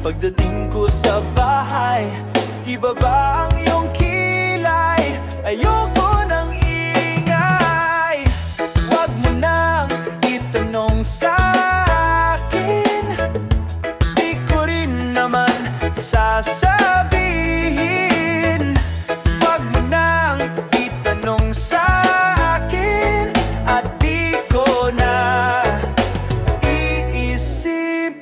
Pagdating ko sa bahay, ibaba ang iyong kilay. Ayoko ng ingay. Huwag mo nang itanong sa akin, di ko rin naman sasabihin. Huwag mo nang itanong sa akin, at di ko na iisipin.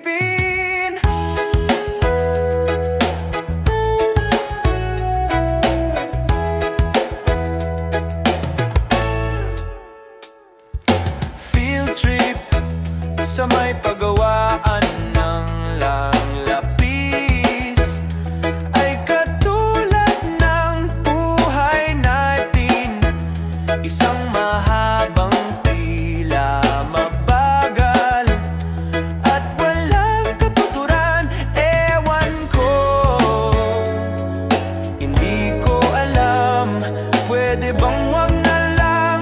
Field trip sa may pagawaan ng langlapis ay katulad ng buhay natin, isang mahabang pila, mabagal at walang katuturan. Ewan ko, hindi ko alam. Pwede bang wag na lang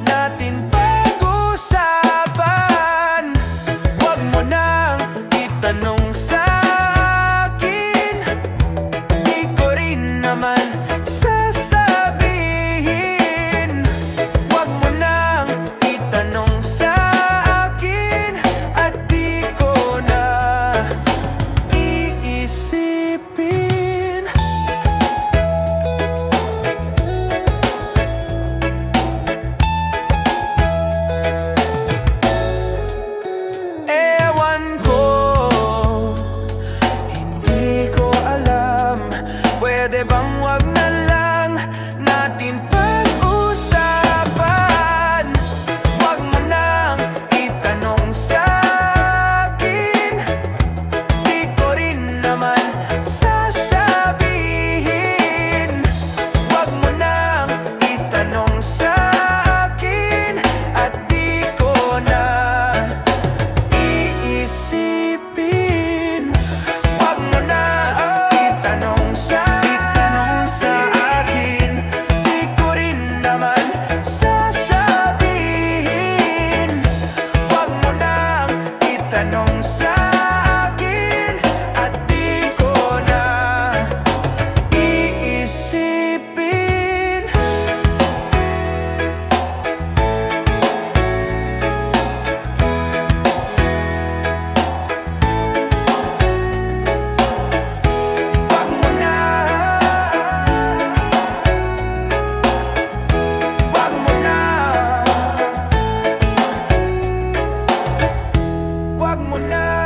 natin pag-usapan? Huwag mo nang itanong sa akin, di ko rin naman sasabihin. Huwag mo nang itanong sa akin, at di ko na iisipin. Ewan ko, hindi ko alam. Pwede bang wag na lang natin pag-usapan? Huwag mo nang itanong sa akin, di ko rin naman sasabihin. Huwag mo nang itanong sa akin, at di ko na iisipin. Huwag mo na itanong sa akin, di ko rin naman sasabihin. Huwag mo na itanong sa akin, at di ko na iisipin. Huwag mo na, huwag mo na, huwag mo na.